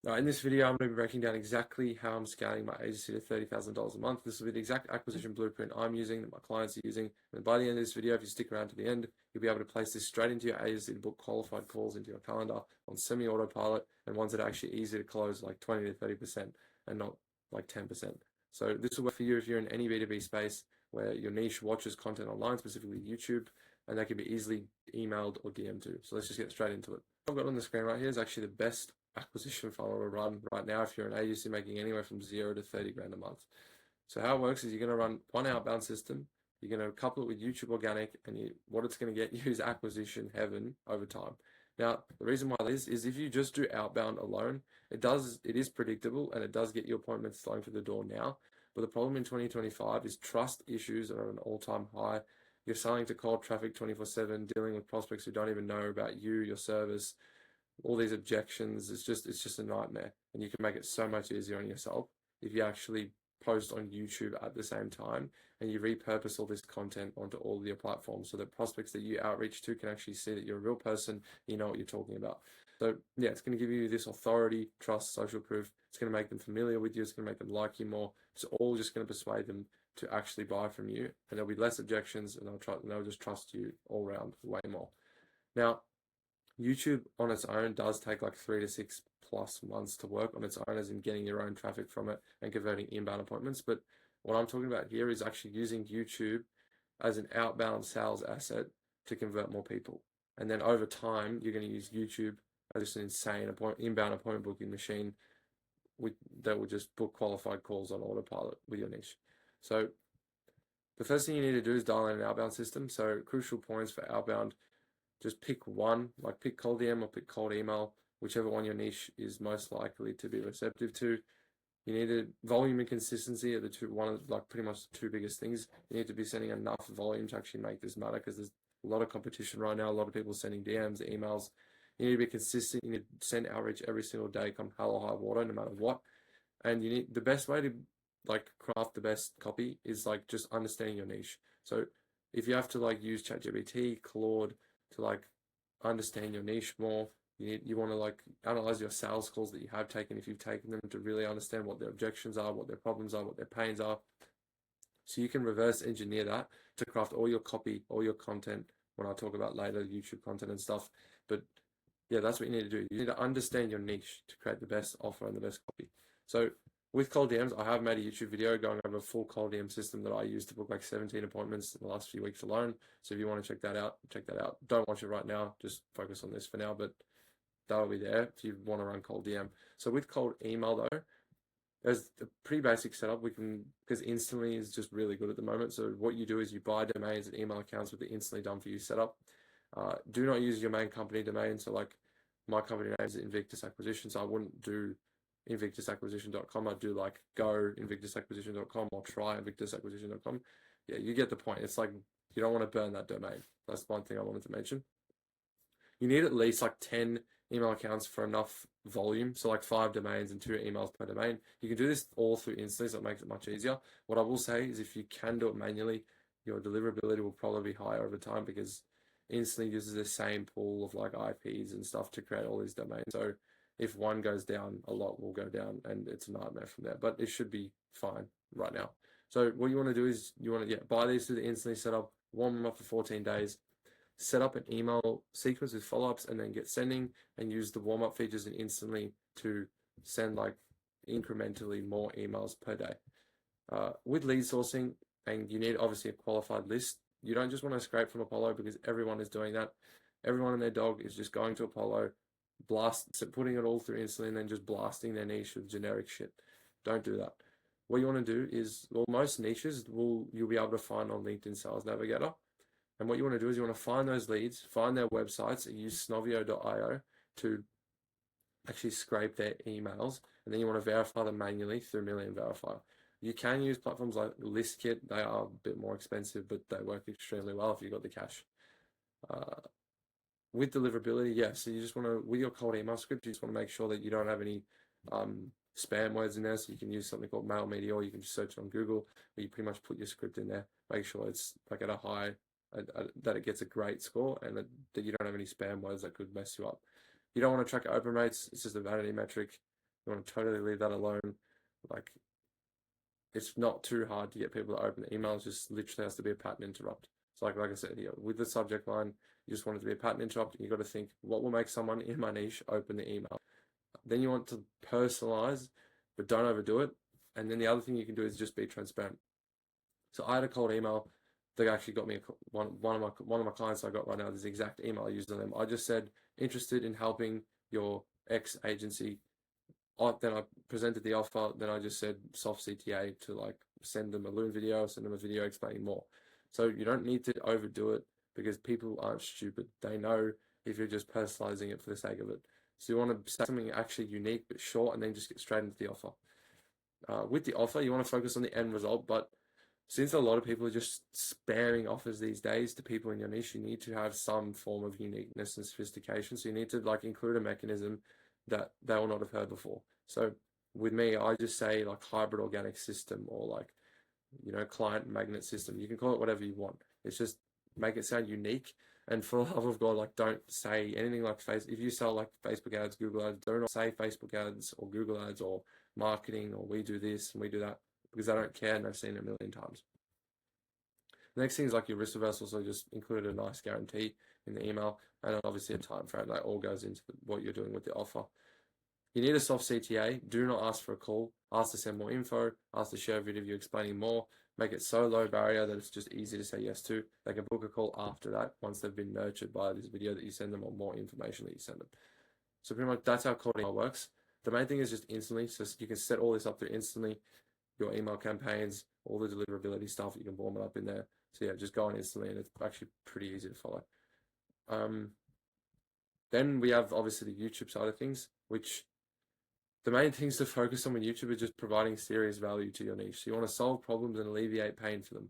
In this video, I'm going to be breaking down exactly how I'm scaling my agency to $30,000 a month. This will be the exact acquisition blueprint I'm using, that my clients are using. And by the end of this video, if you stick around to the end, you'll be able to place this straight into your agency to book qualified calls into your calendar on semi-autopilot, and ones that are actually easy to close, like 20 to 30% and not like 10%. So this will work for you if you're in any B2B space where your niche watches content online, specifically YouTube, and that can be easily emailed or DM'd to. So let's just get straight into it. What I've got on the screen right here is actually the best acquisition funnel to run right now if you're an agency making anywhere from 0 to 30 grand a month. So how it works is you're going to run one outbound system, you're going to couple it with YouTube organic, and what it's going to get you is acquisition heaven over time. Now, the reason why this is if you just do outbound alone, it is predictable and it does get you appointments flowing through the door now. But the problem in 2025 is trust issues are at an all-time high. You're selling to cold traffic 24/7, dealing with prospects who don't even know about you, your service, all these objections. It's just a nightmare. And you can make it so much easier on yourself if you actually post on YouTube at the same time and you repurpose all this content onto all of your platforms so that prospects that you outreach to can actually see that you're a real person, you know what you're talking about. So yeah, it's going to give you this authority, trust, social proof. It's going to make them familiar with you. It's going to make them like you more. It's all just going to persuade them to actually buy from you, and there'll be less objections, and they'll just trust you all around way more. Now, YouTube on its own does take like 3 to 6 plus months to work on its own, as in getting your own traffic from it and converting inbound appointments. But what I'm talking about here is actually using YouTube as an outbound sales asset to convert more people. And then over time, you're going to use YouTube as just an insane inbound appointment booking machine that will just book qualified calls on autopilot with your niche. So the first thing you need to do is dial in an outbound system. So crucial points for outbound: just pick one, like pick cold DM or pick cold email, whichever one your niche is most likely to be receptive to. You need volume and consistency are pretty much the two biggest things. You need to be sending enough volume to actually make this matter, because there's a lot of competition right now. A lot of people sending DMs, emails. You need to be consistent. You need to send outreach every single day, come hell or high water, no matter what. And the best way to craft the best copy is just understanding your niche. So if you have to use ChatGPT, Claude to understand your niche more, you want to analyze your sales calls that you have taken, if you've taken them, to really understand what their objections are, what their problems are, what their pains are, so you can reverse engineer that to craft all your copy, all your content, when I talk about later YouTube content and stuff. But yeah, that's what you need to do. You need to understand your niche to create the best offer and the best copy. So with cold DMs, I have made a YouTube video going over a full cold DM system that I used to book 17 appointments in the last few weeks alone. So if you want to check that out, check that out. Don't watch it right now. Just focus on this for now, but that'll be there if you want to run cold DM. So with cold email though, there's a pretty basic setup. Because Instantly is just really good at the moment. So what you do is you buy domains and email accounts with the Instantly done for you setup. Do not use your main company domain. So my company name is Invictus Acquisition, so I wouldn't do invictusacquisition.com. I'd do go invictusacquisition.com or try invictusacquisition.com. Yeah, you get the point. It's you don't want to burn that domain. That's one thing I wanted to mention. You need at least 10 email accounts for enough volume. So 5 domains and 2 emails per domain. You can do this all through Instantly, so it makes it much easier. What I will say is if you can do it manually, your deliverability will probably be higher over time, because Instantly uses the same pool of IPs and stuff to create all these domains. So if one goes down, a lot will go down, and it's a nightmare from there. But it should be fine right now. So what you want to do is you want to buy these through the Instantly setup, warm them up for 14 days, set up an email sequence with follow-ups, and then get sending, and use the warm-up features in Instantly to send incrementally more emails per day. With lead sourcing, and you need obviously a qualified list. You don't just want to scrape from Apollo, because everyone is doing that. Everyone and their dog is just going to Apollo, putting it all through Instantly, and then just blasting their niche with generic shit. Don't do that. What you want to do is, most niches you'll be able to find on LinkedIn Sales Navigator. And what you want to do is you want to find those leads, find their websites, and use snovio.io to actually scrape their emails, and then you want to verify them manually through Million Verifier. You can use platforms like ListKit. They are a bit more expensive, but they work extremely well if you've got the cash. With deliverability, so you just want to, with your cold email script, you just want to make sure that you don't have any spam words in there. So you can use something called Mail Meteor, or you can just search it on Google, where you pretty much put your script in there. Make sure it's at a high, that it gets a great score, and that you don't have any spam words that could mess you up. You don't want to track open rates. It's just a vanity metric. You want to totally leave that alone. Like, it's not too hard to get people to open the emails, just literally has to be a pattern interrupt. So like I said here, with the subject line, you just want it to be a pattern interrupt. You got to think, what will make someone in my niche open the email? Then you want to personalize, but don't overdo it. And then the other thing you can do is just be transparent. So I had a cold email that actually got me one of my clients I got right now. This exact email I used on them. I just said, interested in helping your ex agency. Then I presented the offer. Then I just said soft CTA to like send them a Loom video, send them a video explaining more. So you don't need to overdo it because people aren't stupid. They know if you're just personalizing it for the sake of it. So you want to say something actually unique but short, and then just get straight into the offer. With the offer, you want to focus on the end result, but since a lot of people are just spamming offers these days to people in your niche, you need to have some form of uniqueness and sophistication. So you need to like include a mechanism that they will not have heard before. So with me, I just say like hybrid organic system, or like, client magnet system. You can call it whatever you want. It's just make it sound unique. And for the love of God, like, don't say anything like if you sell like Facebook ads, Google ads, do not say Facebook ads or Google ads or marketing or we do this and we do that, because I don't care and I've seen it a million times. The next thing is like your risk reversal, so just include a nice guarantee in the email, and then obviously a time frame. That all goes into what you're doing with the offer. You need a soft CTA. Do not ask for a call. Ask to send more info. Ask to share a video of you explaining more. Make it so low barrier that it's just easy to say yes to. They can book a call after that once they've been nurtured by this video that you send them or more information that you send them. So pretty much that's how cold email works. The main thing is just instantly. So you can set all this up through instantly. Your email campaigns, all the deliverability stuff, you can warm it up in there. So yeah, just go on instantly, and it's actually pretty easy to follow. Then we have obviously the YouTube side of things, which the main things to focus on with YouTube are just providing serious value to your niche. So you want to solve problems and alleviate pain for them.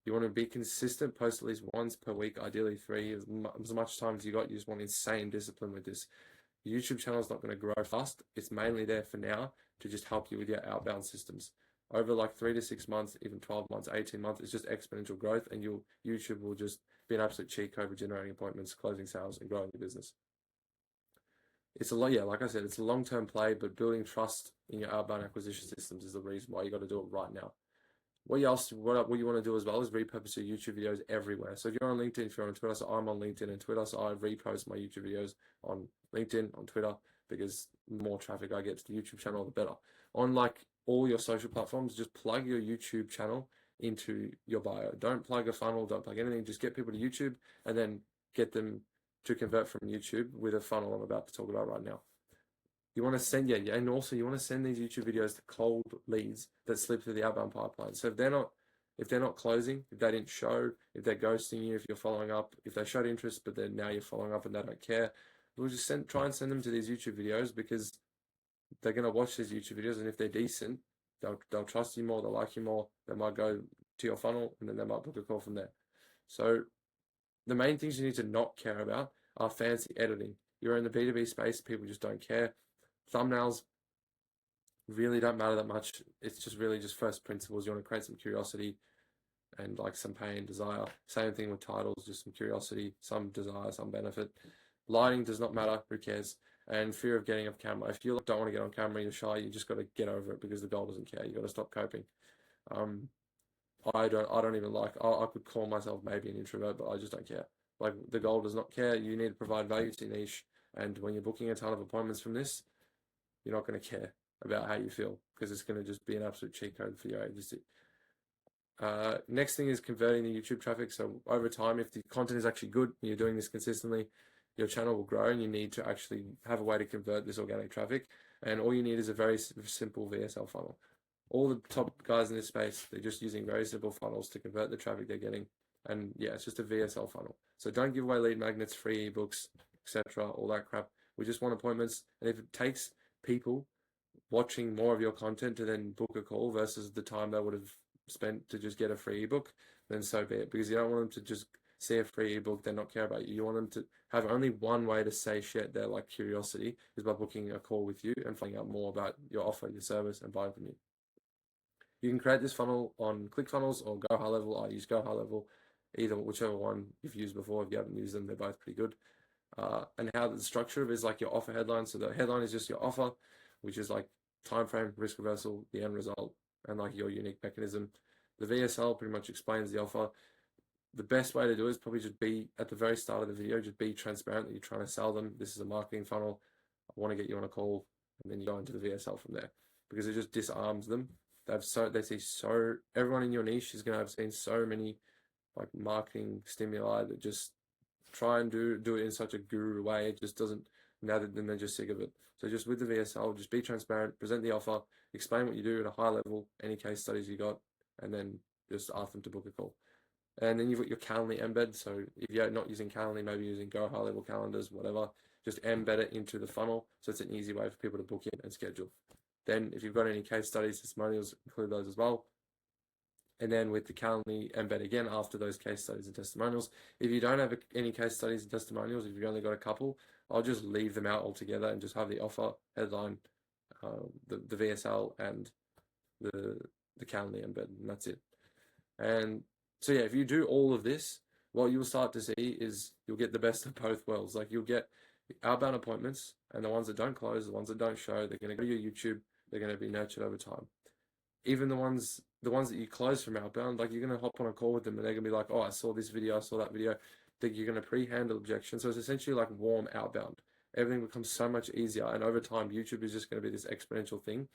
You want to be consistent, post at least once per week, ideally 3, as much time as you got. You just want insane discipline with this. Your YouTube channel is not going to grow fast. It's mainly there for now to just help you with your outbound systems. Over like 3 to 6 months, even 12 months, 18 months, it's just exponential growth, and YouTube will just be an absolute cheat code for generating appointments, closing sales, and growing your business. It's a lot, yeah, like I said, it's a long-term play, but building trust in your outbound acquisition systems is the reason why you got to do it right now. What you want to do as well is repurpose your YouTube videos everywhere. So if you're on LinkedIn, if you're on Twitter, so I'm on LinkedIn and Twitter, so I repost my YouTube videos on LinkedIn, on Twitter, because the more traffic I get to the YouTube channel, the better. On like all your social platforms, just plug your YouTube channel into your bio. Don't plug a funnel, don't plug anything, just get people to YouTube and then get them to convert from YouTube with a funnel I'm about to talk about right now. You want to send, and also you want to send these YouTube videos to cold leads that slip through the outbound pipeline. So if they're not closing, if they didn't show, if they're ghosting you, if you're following up, if they showed interest, but then now you're following up and they don't care, we'll just try and send them to these YouTube videos, because they're going to watch these YouTube videos, and if they're decent, they'll trust you more, they'll like you more, they might go to your funnel, and then they might book a call from there. So the main things you need to not care about are fancy editing. You're in the B2B space, people just don't care. Thumbnails really don't matter that much. It's just really just first principles. You want to create some curiosity and like some pain, desire. Same thing with titles, just some curiosity, some desire, some benefit. Lighting does not matter, who cares? And fear of getting off camera. If you don't want to get on camera, you're shy, you just got to get over it, because the goal doesn't care. You got to stop coping. I don't even like, I could call myself maybe an introvert, but I just don't care. Like, the goal does not care. You need to provide value to your niche. And when you're booking a ton of appointments from this, you're not going to care about how you feel, because it's going to just be an absolute cheat code for your agency. Next thing is converting the YouTube traffic. So over time, if the content is actually good, and you're doing this consistently, your channel will grow, and you need to actually have a way to convert this organic traffic. And all you need is a very simple VSL funnel. All the top guys in this space, they're just using very simple funnels to convert the traffic they're getting. And yeah, it's just a VSL funnel. So don't give away lead magnets, free ebooks, etc., all that crap. We just want appointments. And if it takes people watching more of your content to then book a call versus the time they would have spent to just get a free ebook, then so be it. Because you don't want them to just see a free ebook, then not care about you. You want them to have only one way to satiate their like curiosity, is by booking a call with you and finding out more about your offer, your service, and buying from you. You can create this funnel on ClickFunnels or Go High Level. I use Go High Level, whichever one you've used before. If you haven't used them, they're both pretty good. And how the structure of it is like your offer headline. So the headline is just your offer. which is like time frame, risk reversal, the end result, and like your unique mechanism. The VSL pretty much explains the offer. The best way to do it is probably just be at the very start of the video, just be transparent that you're trying to sell them. This is a marketing funnel. I want to get you on a call, and then you go into the VSL from there, because it just disarms them. They see so everyone in your niche is going to have seen so many like marketing stimuli that just try and do it in such a guru way. It just doesn't. Now that then they're just sick of it. So just with the VSL, just be transparent, present the offer, explain what you do at a high level, any case studies you got, and then just ask them to book a call. And then you've got your Calendly embed. So if you're not using Calendly, maybe using Go high level calendars, whatever, just embed it into the funnel. So it's an easy way for people to book in and schedule. Then if you've got any case studies, testimonials, include those as well. And then with the Calendly embed again after those case studies and testimonials. If you don't have any case studies and testimonials, if you've only got a couple, I'll just leave them out altogether and just have the offer, headline, the VSL, and the Calendly embed, and that's it. And so yeah, if you do all of this, what you'll start to see is you'll get the best of both worlds. Like you'll get outbound appointments, and the ones that don't close, the ones that don't show, they're going to go to your YouTube, they're going to be nurtured over time. Even the ones that you close from outbound, like you're going to hop on a call with them and they're going to be like, oh, I saw this video, I saw that video. That you're going to pre-handle objections. So it's essentially like warm outbound. Everything becomes so much easier. And over time, YouTube is just going to be this exponential thing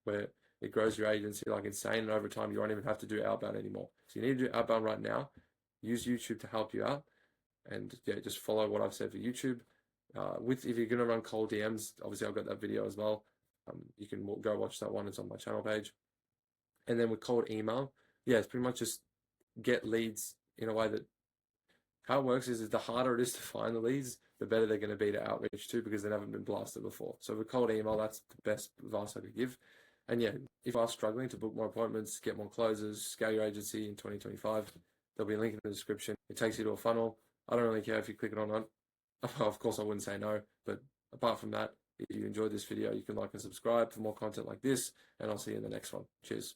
where it grows your agency like insane. And over time, you won't even have to do outbound anymore. So you need to do outbound right now. Use YouTube to help you out. And yeah, just follow what I've said for YouTube. If you're going to run cold DMs, obviously I've got that video as well. You can go watch that one. It's on my channel page. And then with cold email, yeah, it's pretty much just get leads in a way that how it works is the harder it is to find the leads, the better they're going to be to outreach to, because they haven't been blasted before. So with cold email, that's the best advice I could give. And yeah, if you are struggling to book more appointments, get more closers, scale your agency in 2025, there'll be a link in the description. It takes you to a funnel. I don't really care if you click it or not. Of course, I wouldn't say no, but apart from that, if you enjoyed this video, you can like and subscribe for more content like this, and I'll see you in the next one. Cheers.